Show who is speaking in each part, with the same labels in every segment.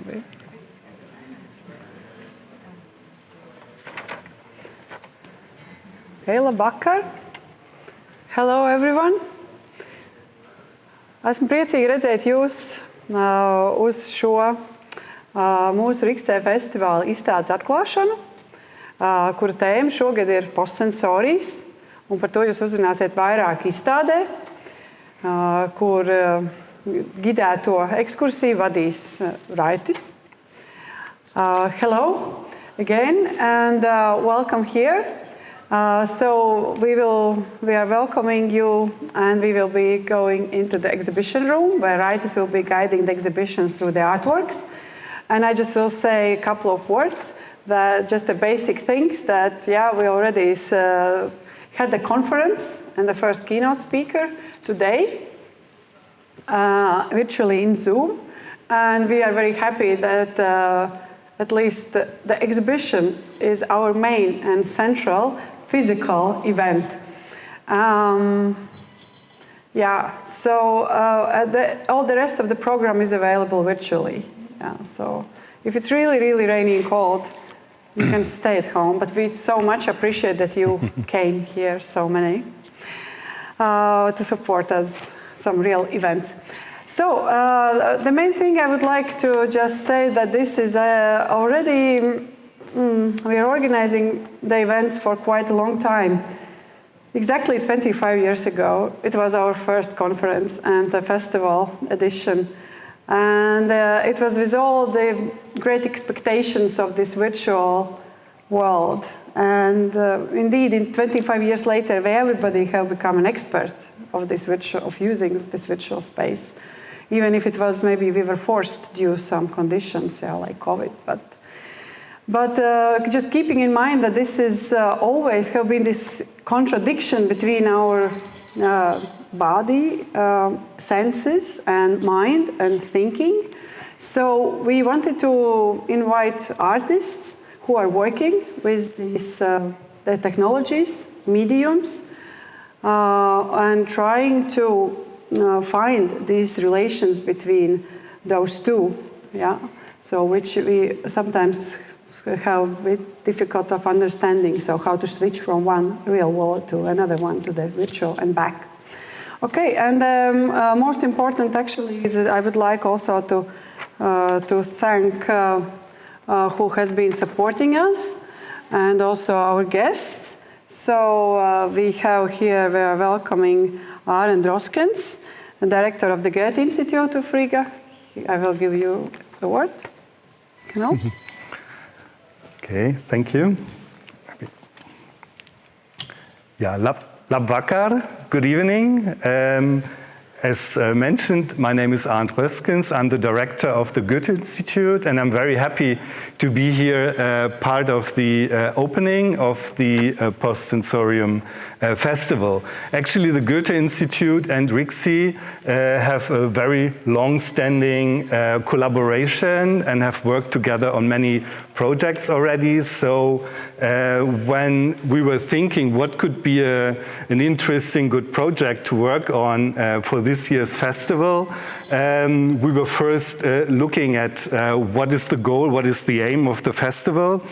Speaker 1: Okay, labvakar. Hello, everyone. Esmu priecīga redzēt jūs uz šo mūsu RIXC festivāla izstādes atklāšanu, kura tēma šogad ir postsensorijas, un par to jūs uzzināsiet vairāk izstādē, kur gidēto ekskursiju vadīs Raitis. Hello again, and welcome here. So we are welcoming you, and we will be going into the exhibition room where Raitis will be guiding the exhibition through the artworks. And I just will say a couple of words, that just the basic things that, we already had the conference and the first keynote speaker today, virtually in Zoom. And we are very happy that at least the exhibition is our main and central physical event. So all the rest of the program is available virtually. So if it's really, really rainy and cold, you can stay at home, but we so much appreciate that you came here, so many, to support us, some real events. So the main thing I would like to just say that this is already, we are organizing the events for quite a long time. Exactly 25 years ago, it was our first conference and the festival edition. And it was with all the great expectations of this virtual world. And indeed, in 25 years later, everybody have become an expert of this of using this virtual space. Even if it was maybe we were forced due to some conditions, like COVID. But just keeping in mind that this is always have been this contradiction between our body, senses, and mind, and thinking. So we wanted to invite artists who are working with these the technologies, mediums, and trying to find these relations between those two. So which we sometimes have a bit difficult of understanding. So how to switch from one real world to another one, to the virtual and back. Okay, and most important actually is I would like also to thank who has been supporting us, and also our guests. So we have here, we are welcoming Āren Droskens, the director of the Goethe Institute of Riga. I will give you the word.
Speaker 2: Okay, thank you. Labvakar, good evening. As mentioned, my name is Āren Droskens. I'm the director of the Goethe Institute, and I'm very happy to be here, part of the opening of the PostSensorium Festival. Actually, the Goethe Institute and RIXC have a very long-standing collaboration and have worked together on many projects already. So when we were thinking what could be an interesting, good project to work on for this year's festival, we were first looking at what is the goal, what is the aim of the festival.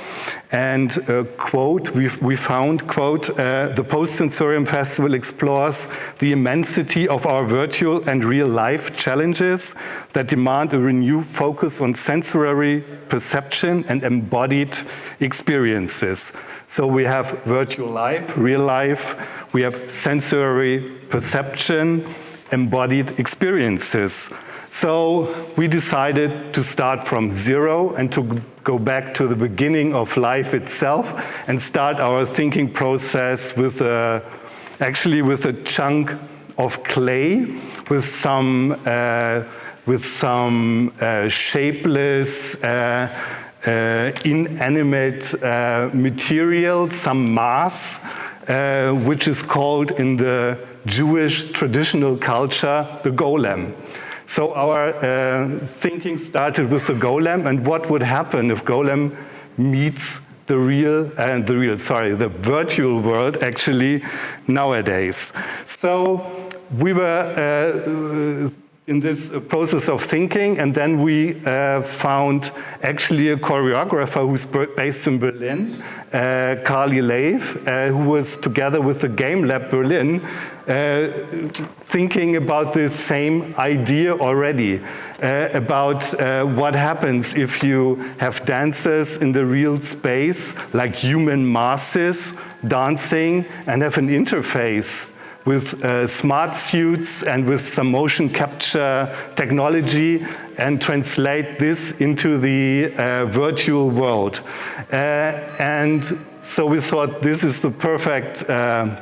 Speaker 2: And quote, we found, quote, the PostSensorium Festival explores the immensity of our virtual and real life challenges that demand a renewed focus on sensory perception and embodied experiences. So we have virtual life, real life, we have sensory perception, embodied experiences. So we decided to start from zero and to go back to the beginning of life itself and start our thinking process with actually with a chunk of clay, with some shapeless, inanimate material, some mass, which is called in the Jewish traditional culture the golem. So our thinking started with the golem and what would happen if golem meets the virtual world actually nowadays. So we were in this process of thinking, and then we found actually a choreographer who's based in Berlin, Carly Lave, who was together with the Game Lab Berlin thinking about the same idea already, about what happens if you have dancers in the real space, like human masses dancing, and have an interface with smart suits and with some motion capture technology, and translate this into the virtual world. And so we thought this is the perfect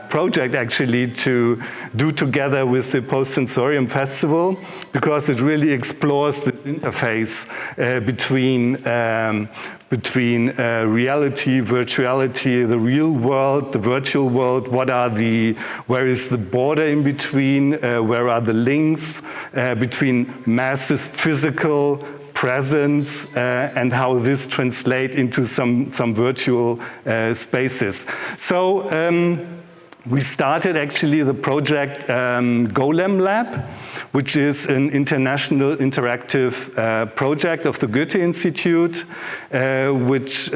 Speaker 2: project actually to do together with the PostSensorium Festival, because it really explores this interface between reality, virtuality, the real world, the virtual world. Where is the border in between? Where are the links between masses, physical presence, and how this translates into some virtual spaces. So we started actually the project Golem Lab, which is an international interactive project of the Goethe Institute, which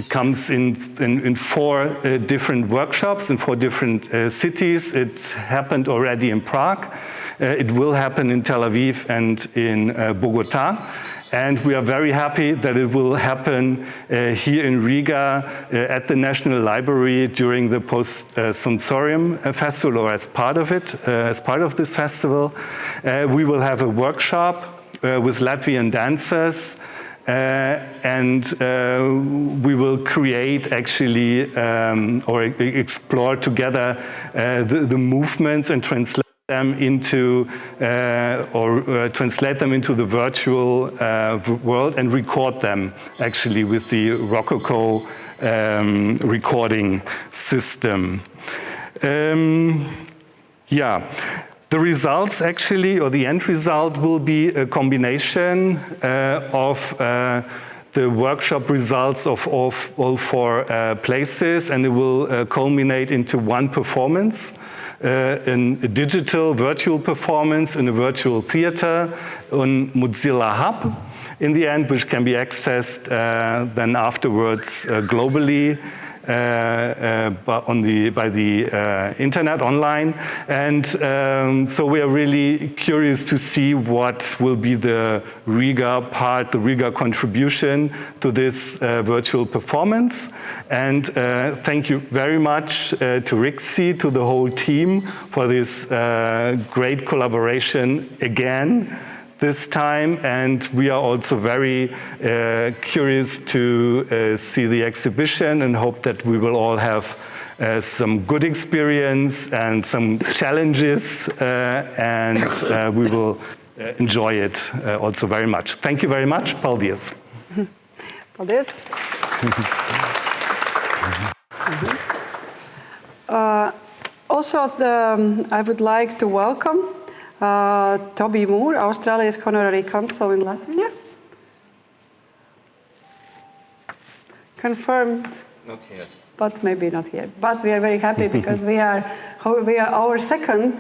Speaker 2: comes in 4 different workshops in 4 different cities. It happened already in Prague. It will happen in Tel Aviv and in Bogota. And we are very happy that it will happen here in Riga at the National Library during the PostSensorium Festival, or as part of it, as part of this festival. We will have a workshop with Latvian dancers, and we will create actually, or explore together the movements and translate them into, translate them into the virtual world, and record them actually with the Rococo recording system. Yeah, the results actually, or the end result, will be a combination of the workshop results of all 4 places, and it will culminate into one performance. In a digital virtual performance in a virtual theater on Mozilla Hub in the end, which can be accessed then afterwards globally by the internet online. And so we are really curious to see what will be the Riga part, the Riga contribution to this virtual performance. And thank you very much to RIXC, to the whole team, for this great collaboration again this time. And we are also very curious to see the exhibition, and hope that we will all have some good experience and some challenges, and we will enjoy it also very much. Thank you very much. Paldies.
Speaker 1: Paldies. Also, I would like to welcome Toby Moore, Australia's Honorary Consul in Latvia. Confirmed.
Speaker 3: Not here.
Speaker 1: But maybe not yet. But we are very happy because our second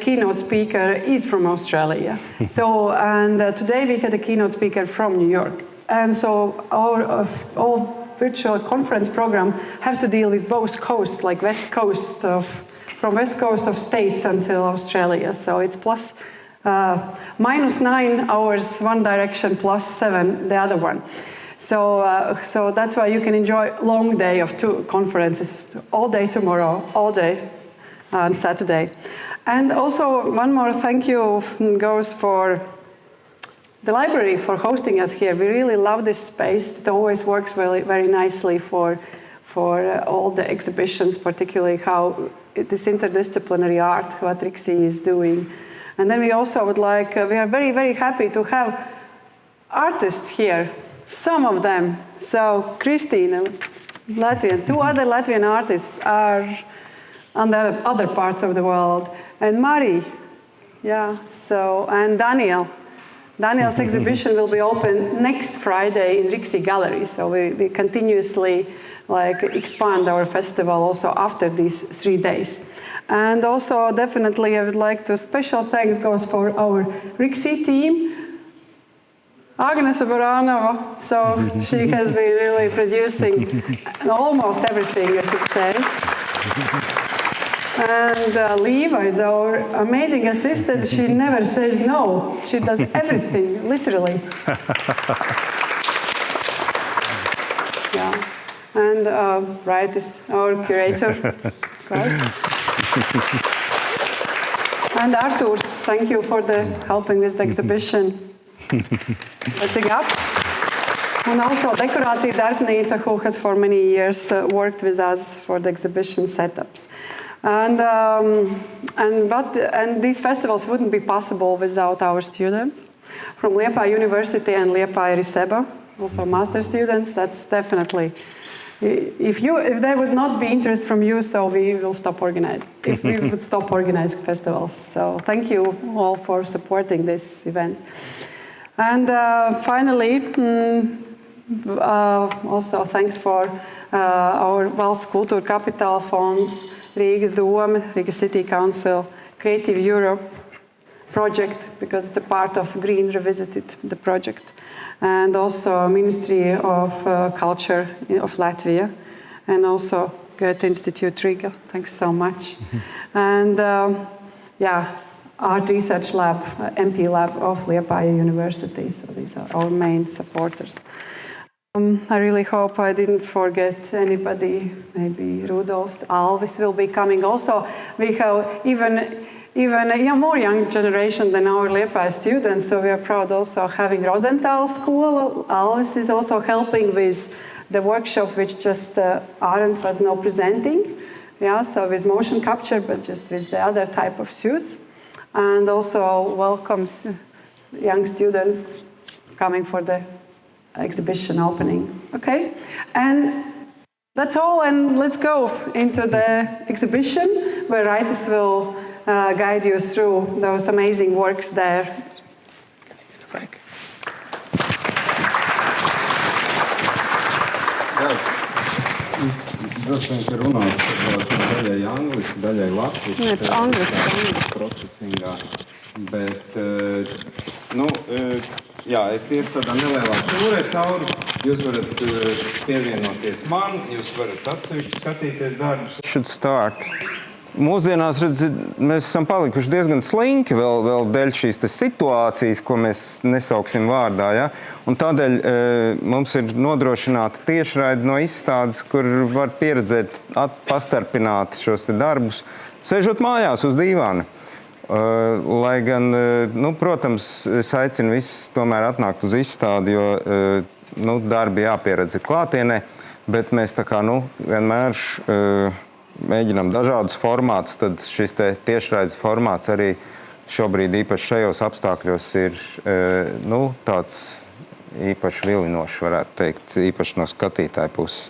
Speaker 1: keynote speaker is from Australia. So, and today we had a keynote speaker from New York. And so all virtual conference program have to deal with both coasts, like from west coast of states until Australia. So it's plus -9 hours one direction, +7 the other one. So that's why you can enjoy long day of 2 conferences, all day tomorrow, all day on Saturday. And also one more thank you goes for the library for hosting us here. We really love this space. It always works very, very nicely for all the exhibitions, particularly how this interdisciplinary art, what RIXC is doing. And then we also would like, we are very, very happy to have artists here, some of them. So Kristīne, Latvian, 2 other Latvian artists are on the other parts of the world. And Mari, yeah, so, and Daniel. Daniel's exhibition will be open next Friday in RIXC Gallery, so we continuously expand our festival also after these 3 days. And also definitely I would like to, special thanks goes for our RIXC team, Agnes Baranova, so she has been really producing almost everything, I could say. And Liva is our amazing assistant. She never says no. She does everything, literally. Yeah. And Wright is our curator, of course. And Arturs, thank you for helping with the exhibition setting up. And also Dekorācija Darbnīca, who has for many years worked with us for the exhibition setups. And these festivals wouldn't be possible without our students from Liepāja University and Liepāja Riseba, also master students. That's definitely, if there would not be interest from you, so we will stop organizing. If we would stop organizing festivals. So thank you all for supporting this event. And finally, also thanks for our Valsts Kultūra Kapitāla Fonds, Rigas Dome, Riga City Council, Creative Europe project, because it's a part of Green Revisited, the project, and also Ministry of Culture of Latvia, and also Goethe Institute Riga. Thanks so much. And yeah, Art Research Lab, MP Lab of Liepāja University. So these are our main supporters. I really hope I didn't forget anybody. Maybe Rudolfs, Alvis will be coming also. We have even a more young generation than our Liepāja students, so we are proud also having Rosenthal School. Alvis is also helping with the workshop which just Arendt was now presenting. Yeah, so with motion capture, but just with the other type of suits. And also welcomes young students coming for the exhibition opening. Okay, and that's all, and let's go into the exhibition where writers will guide you through those amazing works there.
Speaker 3: Droši vien, ka runās daļai angliski, daļai latviski procesingā, bet, jā, es ietu tādā nelielā tūrē cauri, jūs varat pievienoties man, jūs varat atsevišķi skatīties darbus. Should start. Mūsdienās, mēs esam palikuši diezgan slinki vēl dēļ šīs situācijas, ko mēs nesauksim vārdā, ja? Un tādēļ mums ir nodrošināta tiešraide no izstādes, kur var pieredzēt pastarpināt šos darbus, sēžot mājās uz dīvāna. Lai gan, protams, es aicinu visus tomēr atnākt uz izstādi, jo darbi jāpieredz ir klātienē, bet mēs tā kā, vienmēr mēģinām dažādus formātus, tad šis tiešraides formāts arī šobrīd īpaši šajos apstākļos ir tāds īpaši vilinošs, varētu teikt, īpaši no skatītāja puses.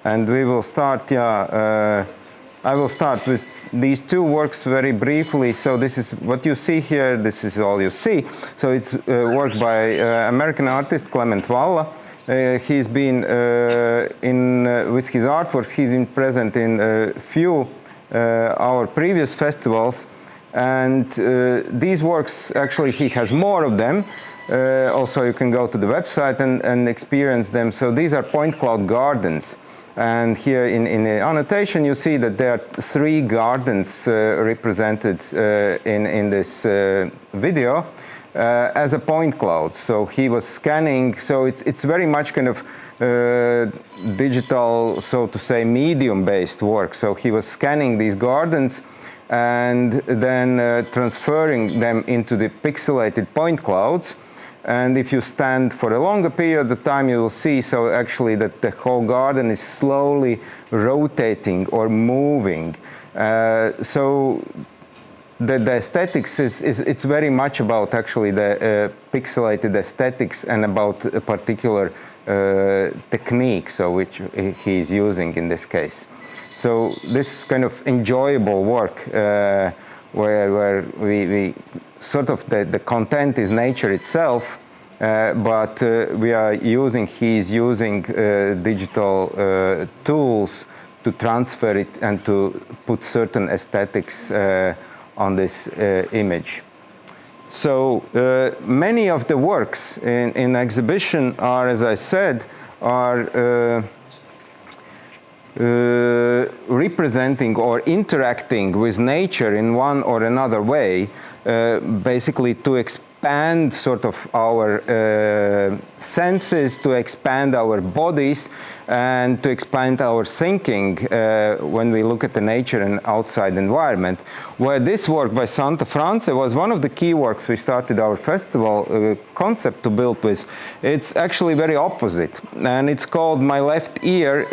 Speaker 3: And we will start, I will start with these two works very briefly. So this is what you see here, this is all you see. So it's work by American artist Clement VALLA. He's been with his artworks, he's been present in a few our previous festivals, and these works, actually he has more of them. Also you can go to the website and experience them. So these are point cloud gardens, and here in the annotation you see that there are 3 gardens represented in this video. As a point cloud. So he was scanning, so it's very much kind of digital, so to say, medium-based work. So he was scanning these gardens and then transferring them into the pixelated point clouds. And if you stand for a longer period of time, you will see, so actually that the whole garden is slowly rotating or moving. So the aesthetics it's very much about actually the pixelated aesthetics and about a particular technique, so which he is using in this case. So this kind of enjoyable work where we sort of the content is nature itself, but he's using digital tools to transfer it and to put certain aesthetics on this image. So many of the works in the exhibition are, as I said, are representing or interacting with nature in one or another way, basically to expand sort of our senses, to expand our bodies, and to expand our thinking when we look at the nature and outside environment. Where this work by Santa France was one of the key works we started our festival concept to build with. It's actually very opposite, and it's called My Left Ear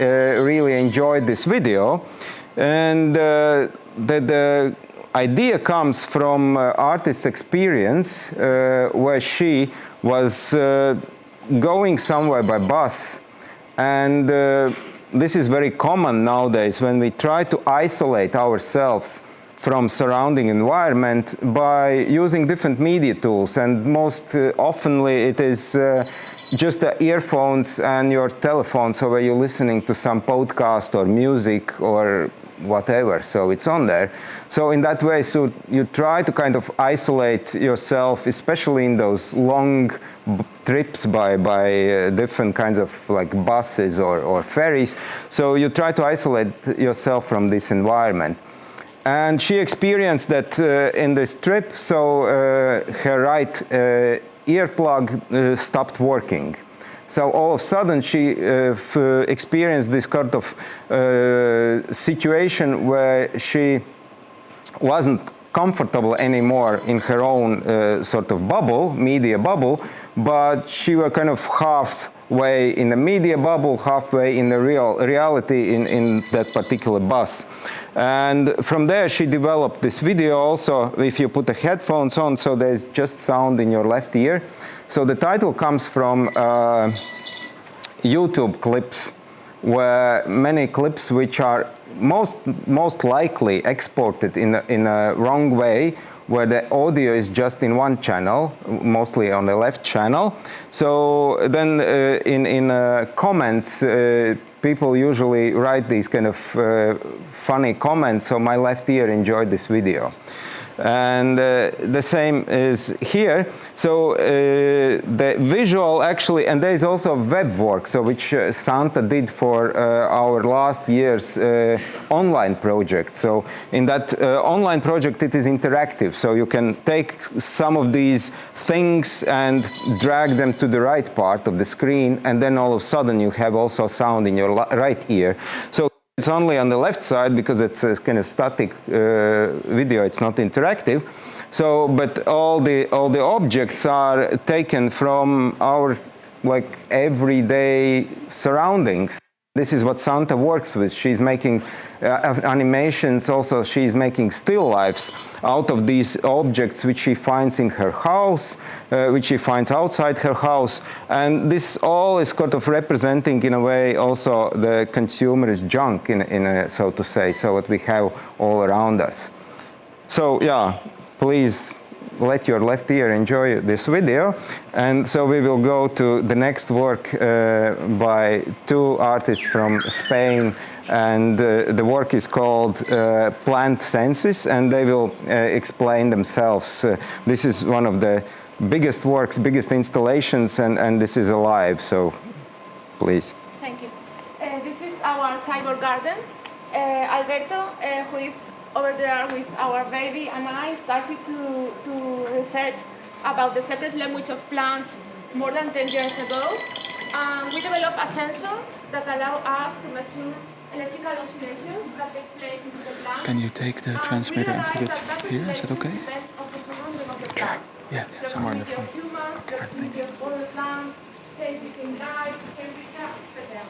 Speaker 3: Really Enjoyed This Video. And the idea comes from artist's experience where she was going somewhere by bus. And this is very common nowadays when we try to isolate ourselves from surrounding environment by using different media tools. And most oftenly it is just the earphones and your telephone, so where you're listening to some podcast or music or whatever, so it's on there. So in that way, so you try to kind of isolate yourself, especially in those long trips by different kinds of like buses or ferries. So you try to isolate yourself from this environment. And she experienced that in this trip, so her right earplug stopped working. So all of a sudden she experienced this kind of situation where she wasn't comfortable anymore in her own sort of bubble, media bubble, but she was kind of halfway in the media bubble, halfway in the reality in that particular bus. And from there she developed this video also, if you put the headphones on, so there's just sound in your left ear. So the title comes from YouTube clips, where many clips which are most likely exported in a wrong way, where the audio is just in one channel, mostly on the left channel. So then in comments, people usually write these kind of funny comments, so my left ear enjoyed this video. And the same is here. So the visual actually, and there is also web work, so which Santa did for our last year's online project. So in that online project, it is interactive. So you can take some of these things and drag them to the right part of the screen, and then all of a sudden you have also sound in your right ear. So it's only on the left side because it's a kind of static video, it's not interactive. So, but all the objects are taken from our like everyday surroundings. This is what Santa works with. She's making animations, also she's making still lifes out of these objects which she finds in her house, which she finds outside her house. And this all is sort of representing in a way also the consumer's junk, in a, so to say, so what we have all around us. So yeah, please let your left ear enjoy this video. And so we will go to the next work by two artists from Spain, and the work is called Plant Census, and they will explain themselves. This is one of the biggest works, biggest installations, and this is alive, so please.
Speaker 4: Thank you. This is our cyber garden. Alberto, who is over there with our baby, and I started to research about the secret language of plants more than 10 years ago. We developed a sensor that allows us to measure electrical oscillations that take place in the plant.
Speaker 5: Can you take the transmitter and put it here? Is that okay?
Speaker 4: Sure.
Speaker 5: Yeah, somewhere in the front.
Speaker 4: Okay, thank you. Plants, changes in light, temperature, etc.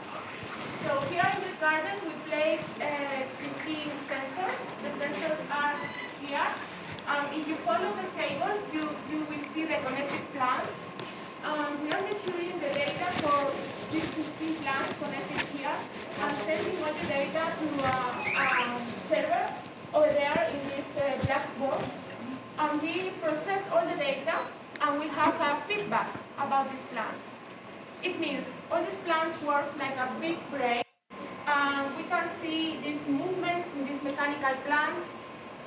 Speaker 4: So here in this garden we placed 15 sensors. The sensors are here. If you follow the tables, you will see the connected plants. We are measuring the data for these 15 plants connected here and sending all the data to a server over there in this black box. and we process all the data, and we have a feedback about these plants. It means all these plants work like a big brain, and we can see these movements in these mechanical plants.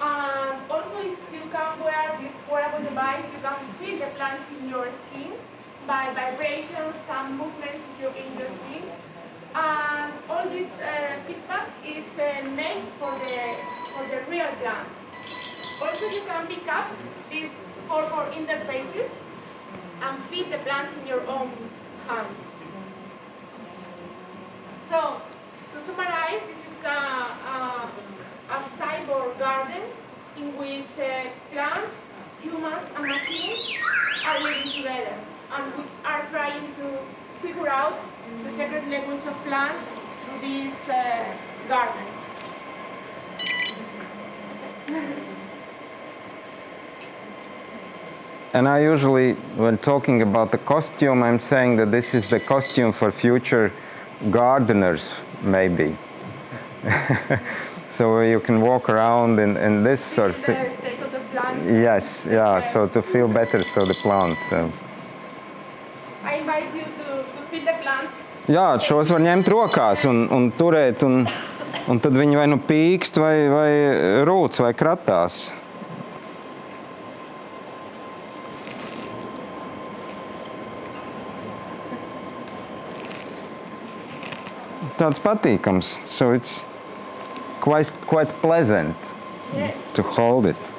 Speaker 4: And also, if you can wear this wearable device, you can feel the plants in your skin by vibrations and movements in your skin. And all this feedback is made for the real plants. Also, you can pick up these 4 interfaces and feed the plants in your own hands. So, to summarize, this is a cyborg garden in which plants, humans, and machines are living together. And we are trying to figure out the secret language of plants through this garden.
Speaker 3: And I usually, when talking about the costume, I'm saying that this is the costume for future gardeners, maybe. So you can walk around in this sort of
Speaker 4: the state of the plants.
Speaker 3: Yes, yeah, so to feel better, so the plants.
Speaker 4: I invite you to feel the plants.
Speaker 3: Jā, šos var ņemt rokās un turēt, un tad viņi vai nu pīkst, vai rūc, vai kratās. Tāds patīkams, so it's quite pleasant to hold it.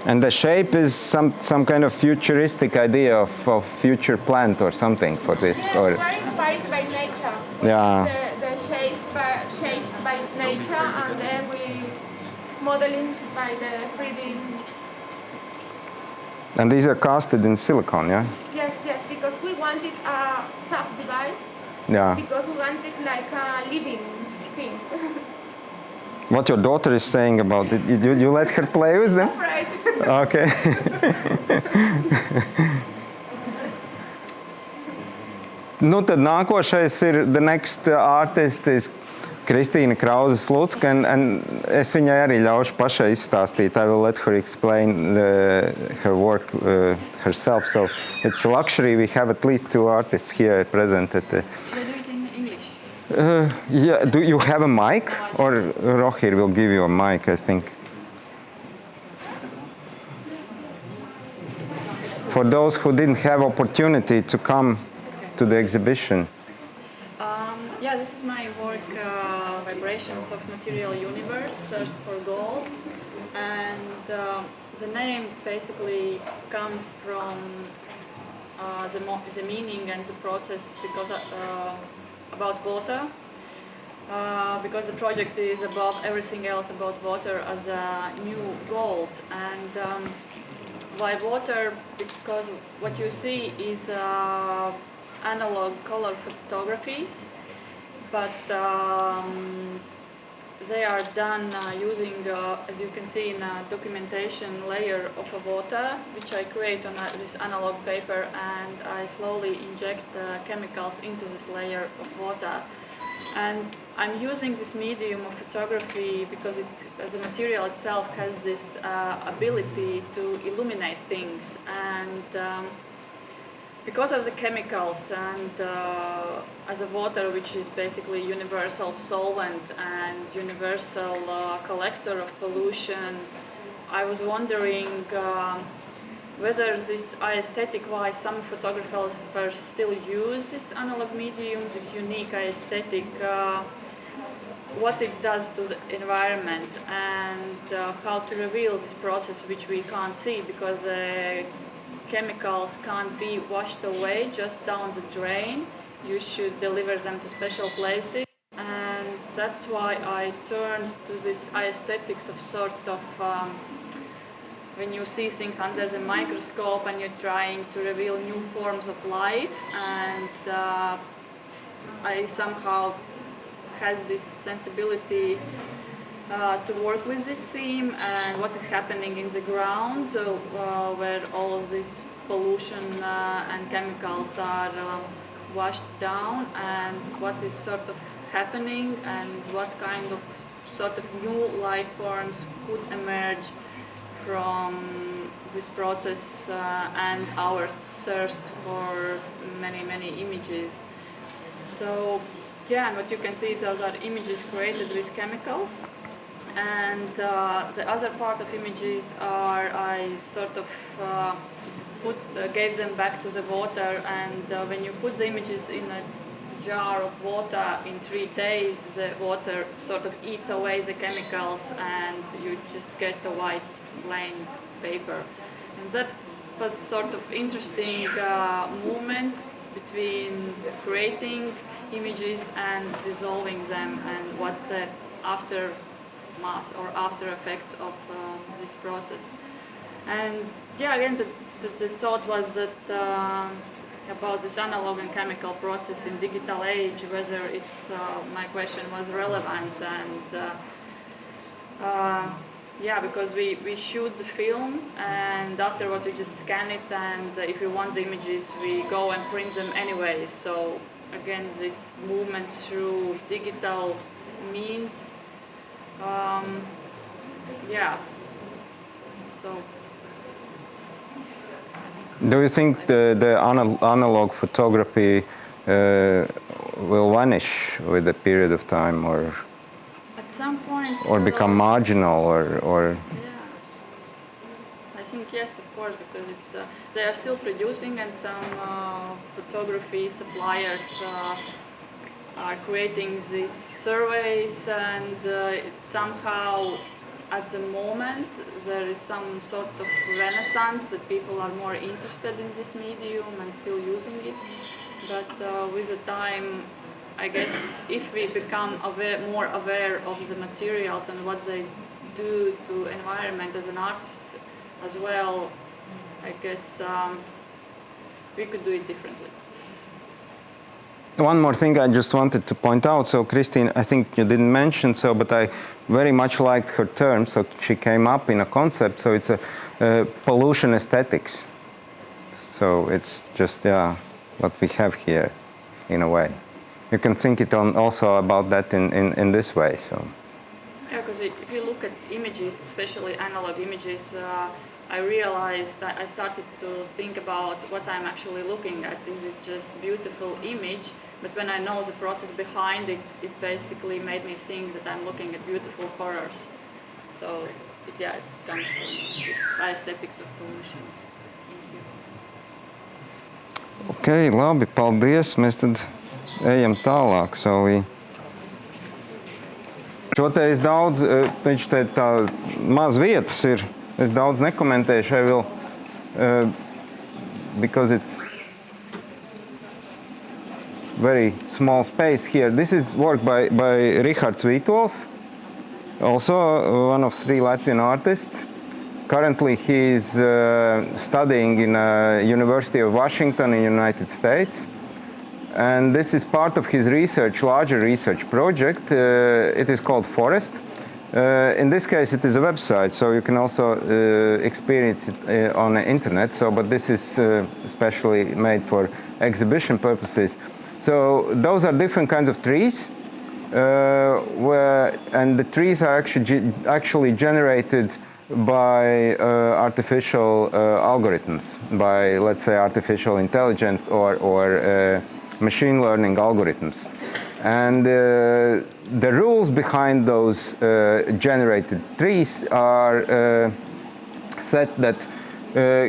Speaker 3: And the shape is some kind of futuristic idea of future plant or something for this.
Speaker 4: Yes,
Speaker 3: or
Speaker 4: we're inspired by nature.
Speaker 3: Yeah.
Speaker 4: The shapes by nature, and then we modeling by the 3D.
Speaker 3: And these are casted in silicone, yeah?
Speaker 4: Yes, because we wanted a soft device.
Speaker 3: Yeah.
Speaker 4: Because we wanted like a living thing.
Speaker 3: What your daughter is saying about it, you let her play with them?
Speaker 4: Right.
Speaker 3: Okay. Nu tad nākošais ir, the next artist is Kristīne KRAUZE-SLUCKA, and es viņai arī ļaušu pašai izstāstīt. I will let her explain her work herself. So it's a luxury. We have at least 2 artists here present at the...
Speaker 6: They do it in English.
Speaker 3: Yeah, do you have a mic? Or Rohir will give you a mic, I think. For those who didn't have opportunity to come to the exhibition.
Speaker 6: Yeah, this is my work, Vibrations of Material Universe, Search for Gold. And the name basically comes from the meaning and the process because about water. Because the project is above everything else about water as a new gold. And why water? Because what you see is analog color photographies, but they are done using, as you can see, in a documentation layer of a water, which I create on this analog paper, and I slowly inject chemicals into this layer of water. And I'm using this medium of photography because the material itself has this ability to illuminate things, and because of the chemicals and as a water, which is basically universal solvent and universal collector of pollution, I was wondering whether this aesthetic-wise some photographers still use this analog medium, this unique aesthetic, what it does to the environment, and how to reveal this process which we can't see because the chemicals can't be washed away just down the drain. You should deliver them to special places, and that's why I turned to this aesthetics of sort of when you see things under the microscope and you're trying to reveal new forms of life, and I somehow has this sensibility to work with this theme and what is happening in the ground, where all of this pollution and chemicals are washed down, and what is sort of happening and what kind of sort of new life forms could emerge from this process and our search for many images. So yeah, and what you can see is those are images created with chemicals, and the other part of images are I sort of gave them back to the water, and when you put the images in a jar of water in 3 days, the water sort of eats away the chemicals and you just get a white plain paper. And that was sort of interesting movement between creating images and dissolving them, and what's the aftermath or after effects of this process. And yeah, again, the thought was that about this analog and chemical process in digital age, whether it's my question was relevant, and yeah, because we shoot the film and afterwards we just scan it, and if we want the images we go and print them anyway. So again, this movement through digital means, yeah, so.
Speaker 3: Do you think the analog photography will vanish with a period of time, or
Speaker 6: at some point,
Speaker 3: or become marginal, or?
Speaker 6: Yeah, I think yes, of course, because it's they are still producing, and some photography suppliers are creating these surveys, and it's somehow. At the moment, there is some sort of renaissance that people are more interested in this medium and still using it. But with the time, I guess, if we become more aware of the materials and what they do to environment as an artist as well, I guess we could do it differently.
Speaker 3: One more thing I just wanted to point out. So Kristīne, I think you didn't mention so, but I very much liked her term. So she came up in a concept. So it's a pollution aesthetics. So it's just what we have here, in a way. You can think it on also about that in this way. So.
Speaker 6: Yeah, because if you look at images, especially analog images, I realized that I started to think about what I'm actually looking at. Is it just beautiful image? But when I know the process behind it, it basically made me think that I'm looking at beautiful horrors. So yeah, it comes from this aesthetics of pollution.
Speaker 3: Ok, labi, paldies. Mēs tad ejam tālāk. Šo te es daudz, viņš te tā maz vietas ir. Es daudz nekomentēšu. I will, because it's very small space here. This is work by Rihards VīTOLS, also one of 3 Latvian artists. Currently he is studying in University of Washington in the United States. And this is part of his research, larger research project. It is called Forest. In this case, it is a website, so you can also experience it on the internet. So, but this is especially made for exhibition purposes. So those are different kinds of trees, and the trees are actually generated by artificial algorithms, by, let's say, artificial intelligence or machine learning algorithms. And the rules behind those generated trees are set that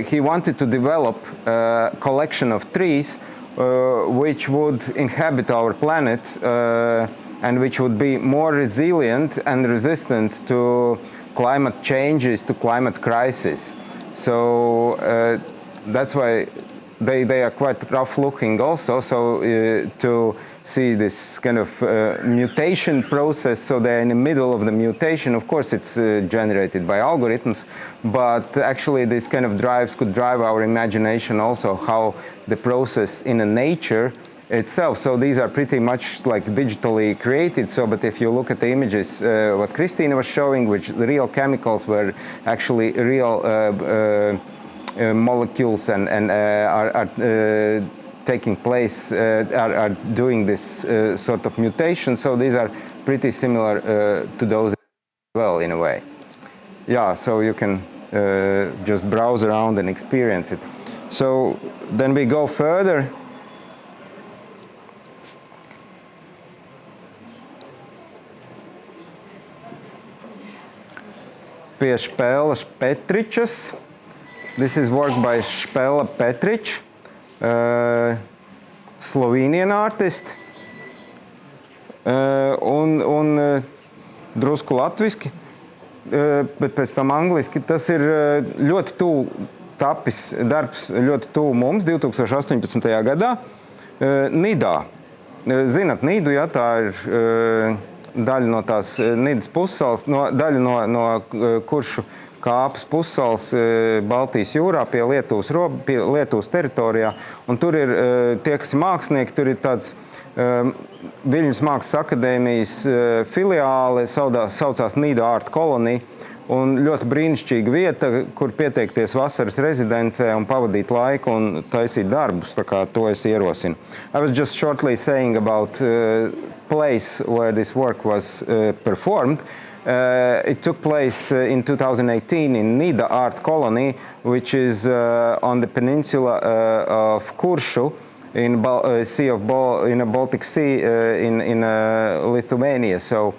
Speaker 3: he wanted to develop a collection of trees which would inhabit our planet and which would be more resilient and resistant to climate changes, to climate crisis. So that's why they are quite rough looking also. So to see this kind of mutation process, so they're in the middle of the mutation. Of course, it's generated by algorithms, but actually this kind of drives could drive our imagination also, how the process in a nature itself. So these are pretty much like digitally created. So, but if you look at the images, what Kristīne was showing, which the real chemicals were actually real molecules and are taking place, are doing this sort of mutation. So these are pretty similar to those well, in a way. Yeah, so you can just browse around and experience it. So then we go further. Pie Špelas PETRIČas. This is work by Špela PETRIČ, Slovenian artist. Un drusku latviski, bet pēc tam angliski. Tas ir ļoti tuvu tapis darbs, ļoti tuvu mums 2018. gadā Nidā. Zinat Nidu, ja, tā ir daļa no tās Nidas pussalas, daļa no Kuršu kāpes pussalas Baltijas jūrā pie Lietuvas teritorijā. Un tur ir tie, kas ir mākslinieki, tur ir tāds Viļņas Mākslas akadēmijas filiāle, saucās Nida Art Colony, un ļoti brīnišķīga vieta, kur pieteikties vasaras rezidencē un pavadīt laiku un taisīt darbus, tā kā to es ierosinu. I was just shortly saying about place where this work was performed. It took place in 2018 in Nida Art Colony, which is on the peninsula of Kuršu, in a Baltic Sea in Lithuania. So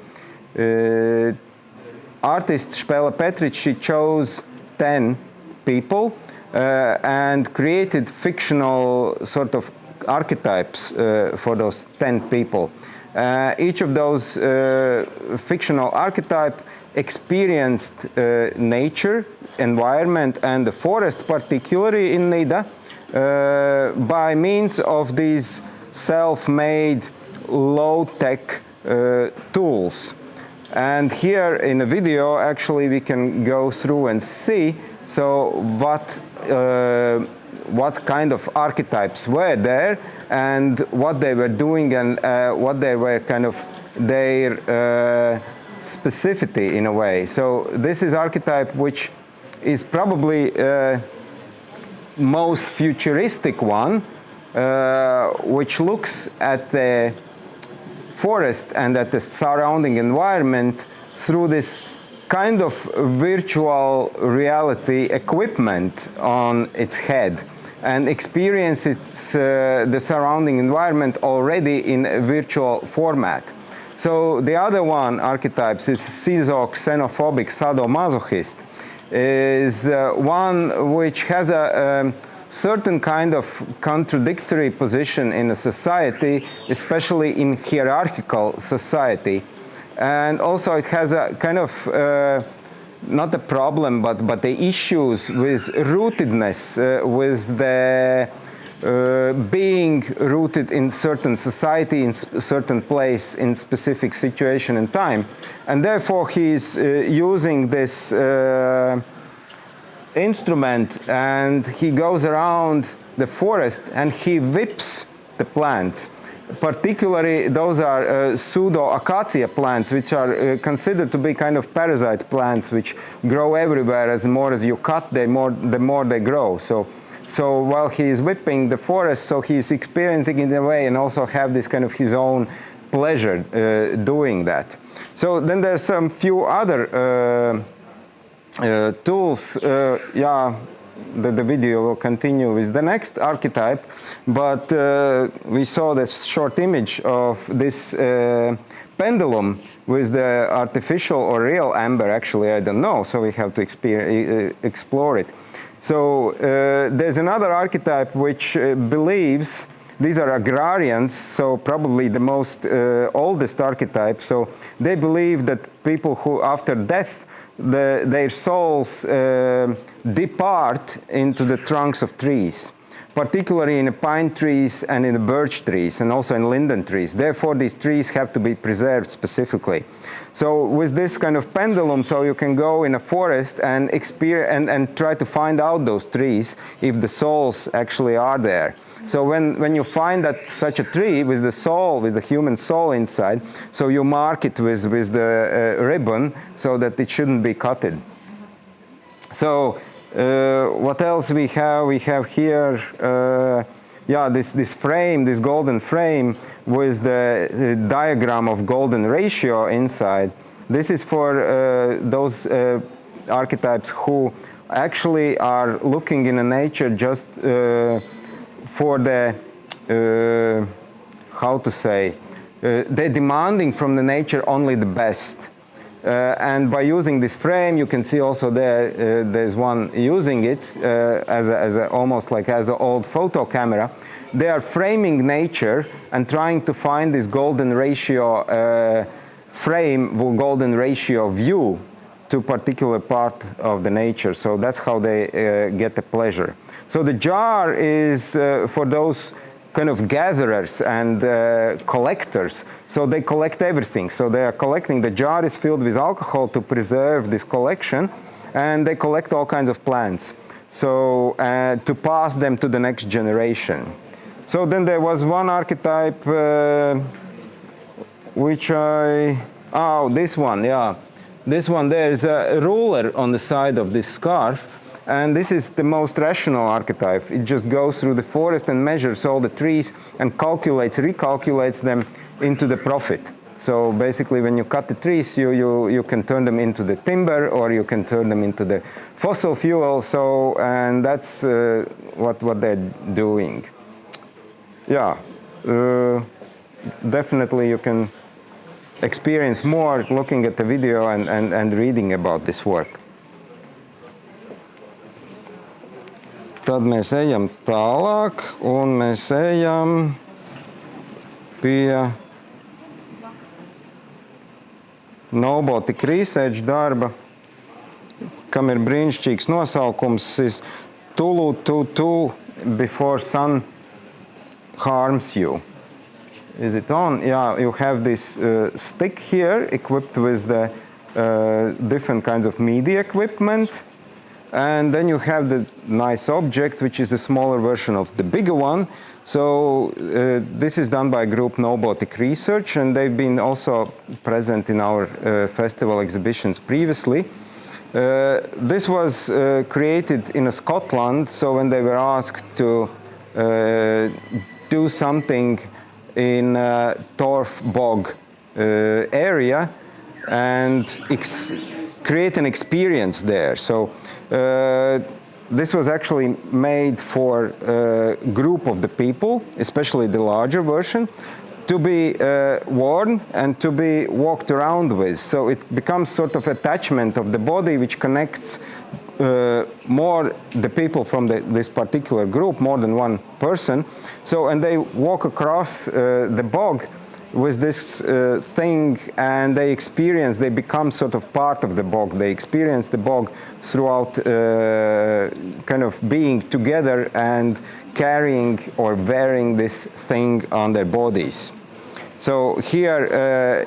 Speaker 3: artist Špela PETRIČ, she chose 10 people and created fictional sort of archetypes for those 10 people. Each of those fictional archetypes experienced nature, environment, and the forest, particularly in Nida, by means of these self-made, low-tech tools. And here in the video, actually, we can go through and see what kind of archetypes were there and what they were doing and what they were kind of their specificity in a way. So this is archetype which is probably most futuristic one, which looks at the forest and at the surrounding environment through this kind of virtual reality equipment on its head and experiences the surrounding environment already in a virtual format. So the other one archetypes is schizo-xenophobic sadomasochist, is one which has a certain kind of contradictory position in a society, especially in hierarchical society. And also it has a kind of, not a problem, but the issues with rootedness, with the being rooted in certain society, in certain place, in specific situation and time. And therefore he's using this instrument and he goes around the forest and he whips the plants. Particularly those are pseudo-acacia plants, which are considered to be kind of parasite plants which grow everywhere. As more as you cut, the more they grow. So while he is whipping the forest, so he's experiencing in a way and also have this kind of his own pleasure doing that. So then there's some few other tools. The video will continue with the next archetype, but we saw this short image of this pendulum with the artificial or real amber. Actually, I don't know, so we have to explore it. So there's another archetype which believes, these are agrarians, so probably the most oldest archetype. So they believe that people who after death, their souls depart into the trunks of trees, particularly in the pine trees and in the birch trees and also in linden trees. Therefore, these trees have to be preserved specifically. So with this kind of pendulum, so you can go in a forest and and try to find out those trees if the souls actually are there. So when you find that such a tree with the soul, with the human soul inside, so you mark it with the ribbon so that it shouldn't be cutted. So what else we have? We have here, this frame, this golden frame with the diagram of golden ratio inside. This is for those archetypes who actually are looking in a nature just for the, how to say, they're demanding from the nature only the best. And by using this frame, you can see also there's one using it as almost like as an old photo camera. They are framing nature and trying to find this golden ratio frame, golden ratio view to particular part of the nature. So that's how they get the pleasure. So the jar is for those kind of gatherers and collectors. So they collect everything. So they are collecting, the jar is filled with alcohol to preserve this collection, and they collect all kinds of plants. So to pass them to the next generation. So then there was one archetype which this one, yeah. This one, there is a ruler on the side of this scarf, and this is the most rational archetype. It just goes through the forest and measures all the trees and recalculates them into the profit. So basically when you cut the trees, you can turn them into the timber, or you can turn them into the fossil fuel. So, and that's what they're doing. Yeah, definitely you can experience more looking at the video and reading about this work. Tad mēs ejam tālāk, un mēs ejam pie Knowbotiq research darba, kam ir brīnišķīgs nosaukums, is Tulu before sun harms you. Is it on? Yeah, you have this stick here equipped with the different kinds of media equipment. And then you have the nice object, which is a smaller version of the bigger one. So this is done by a group Knowbotiq Research, and they've been also present in our festival exhibitions previously. This was created in Scotland, so when they were asked to do something in Torf Bog area and create an experience there. So this was actually made for a group of the people, especially the larger version, to be worn and to be walked around with. So it becomes sort of attachment of the body which connects more the people from this particular group, more than one person. So, and they walk across the bog with this thing, and they become sort of part of the bog. They experience the bog throughout kind of being together and carrying or wearing this thing on their bodies. So here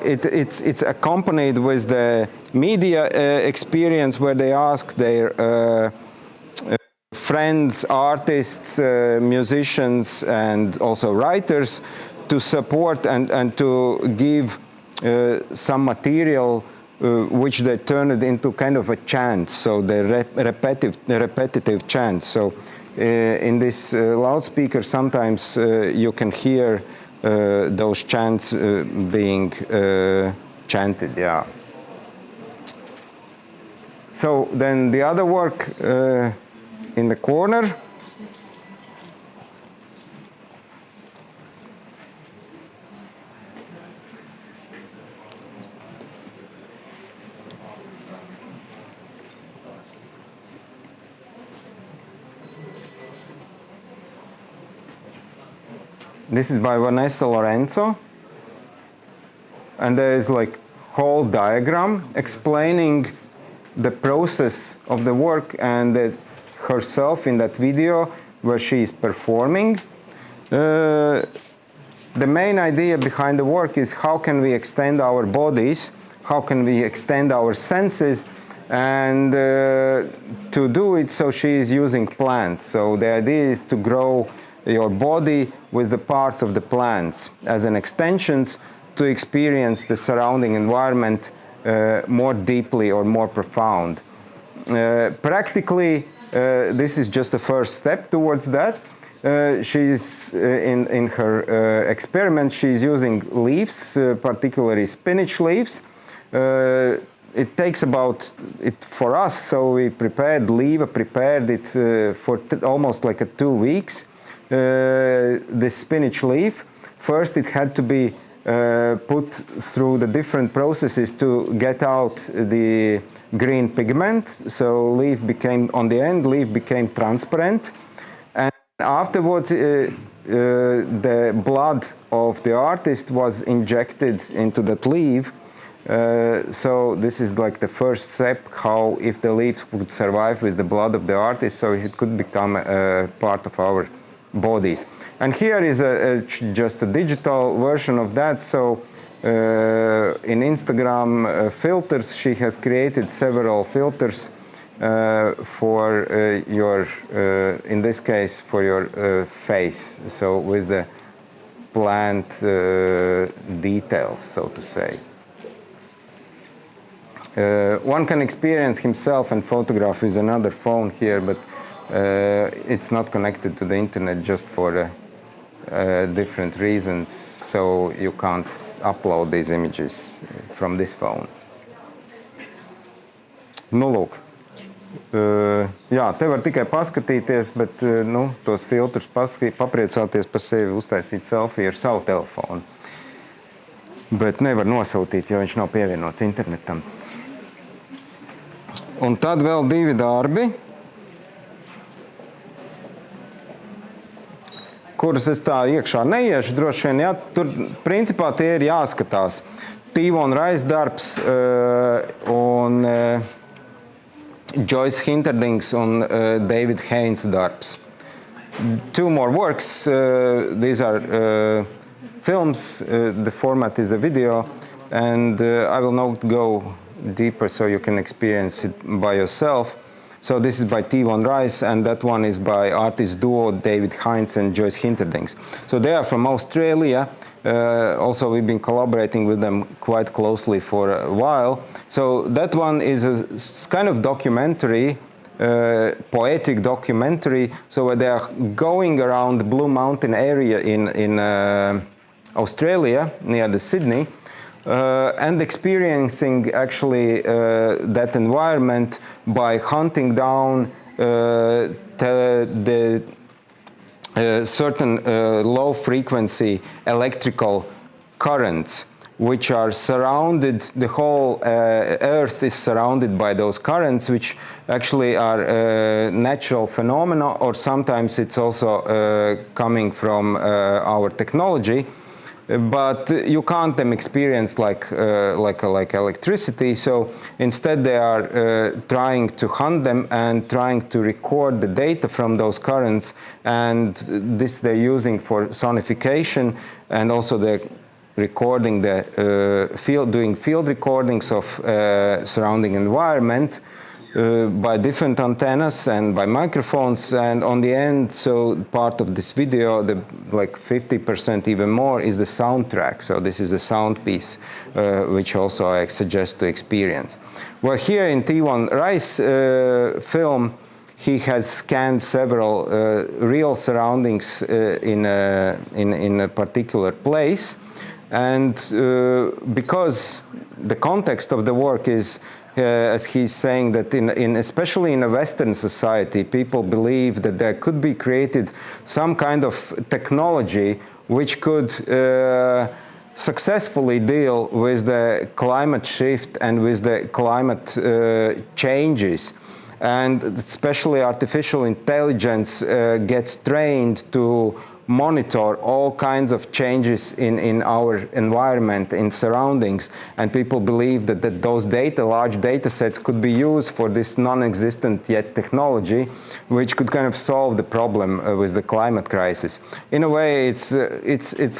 Speaker 3: it's accompanied with the media experience where they ask their friends, artists, musicians, and also writers to support and to give some material which they turned into kind of a chant, so the repetitive chant. So in this loudspeaker sometimes you can hear those chants being chanted, yeah. So then the other work in the corner. This is by Vanessa LORENZO, and there is like whole diagram explaining the process of the work and herself in that video where she is performing. The main idea behind the work is how can we extend our bodies, how can we extend our senses, and to do it, so she is using plants. So the idea is to grow your body with the parts of the plants as an extensions to experience the surrounding environment more deeply or more profound. Practically, this is just the first step towards that. She's in her experiment, she's using leaves, particularly spinach leaves, it takes about it for us. So we prepared it for almost like 2 weeks. This spinach leaf. First, it had to be put through the different processes to get out the green pigment. So leaf became transparent, and afterwards the blood of the artist was injected into that leaf. So this is like the first step, how if the leaves would survive with the blood of the artist, so it could become a part of our bodies. And here is just a digital version of that. So in Instagram filters, she has created several filters for your, in this case, for your face. So with the plant details, so to say. One can experience himself and photograph with another phone here, but it's not connected to the internet just for different reasons, so you can't upload these images from this phone. Nu, lūk. Jā, te var tikai paskatīties, bet nu, tos filtrus papriecāties par sevi, uztaisīt selfiju ar savu telefonu. Bet nevar nosūtīt, jo viņš nav pievienots internetam. Un tad vēl 2 darbi, kurus es tā iekšā neiešu droši vien, ja, tur principā tie ir jāskatās. Tivon darbs un Joyce Hinterdings un David HAINES darbs. 2 more works, these are films, the format is a video, and I will not go deeper so you can experience it by yourself. So this is by Tivon, and that one is by artist duo David HAINES and Joyce Hinterdings. So they are from Australia. Also, we've been collaborating with them quite closely for a while. So that one is a kind of documentary, poetic documentary. So where they are going around the Blue Mountain area in Australia, near the Sydney, and experiencing actually that environment by hunting down the certain low-frequency electrical currents, which are surrounded, the whole Earth is surrounded by those currents, which actually are natural phenomena, or sometimes it's also coming from our technology. But you can't experience like electricity, so instead they are trying to hunt them and trying to record the data from those currents, and this they're using for sonification, and also they're recording doing field recordings of surrounding environment by different antennas and by microphones, and on the end, so part of this video, like 50% even more, is the soundtrack. So this is the sound piece, which also I suggest to experience. Well, here in Tivon film, he has scanned several real surroundings in a particular place, and because the context of the work is, as he's saying, that especially in a Western society, people believe that there could be created some kind of technology which could successfully deal with the climate shift and with the climate changes. And especially artificial intelligence gets trained to monitor all kinds of changes in our environment, in surroundings, and people believe that those large data sets could be used for this non-existent yet technology, which could kind of solve the problem with the climate crisis. In a way, it's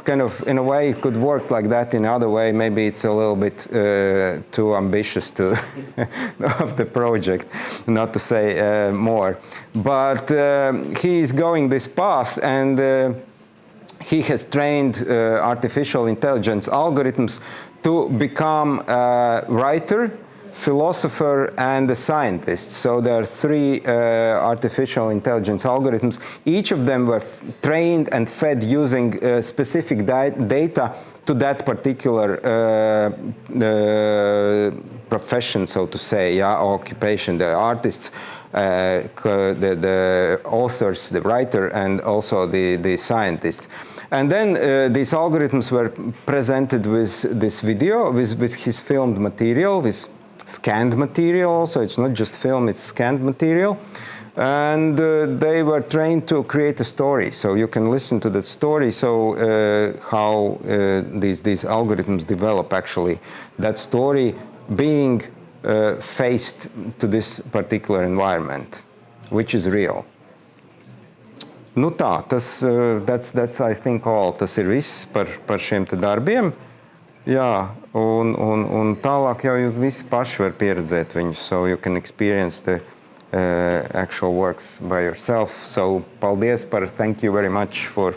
Speaker 3: kind of, in a way it could work like that. In another way, maybe it's a little bit too ambitious of the project, not to say more. But he is going this path, and he has trained artificial intelligence algorithms to become a writer, philosopher, and a scientist. So there are 3 artificial intelligence algorithms. Each of them were trained and fed using specific data to that particular profession, so to say, occupation, the artists, the authors, the writer, and also the scientists. And then these algorithms were presented with this video, with his filmed material, with scanned material also. It's not just film, it's scanned material. And they were trained to create a story. So you can listen to that story, so how these algorithms develop actually. That story being faced to this particular environment, which is real. Nu tā, that's I think all. Tas ir viss par šiem te darbiem. Jā, un tālāk jau jūs visi paši var pieredzēt viņus, so you can experience the actual works by yourself. So paldies thank you very much for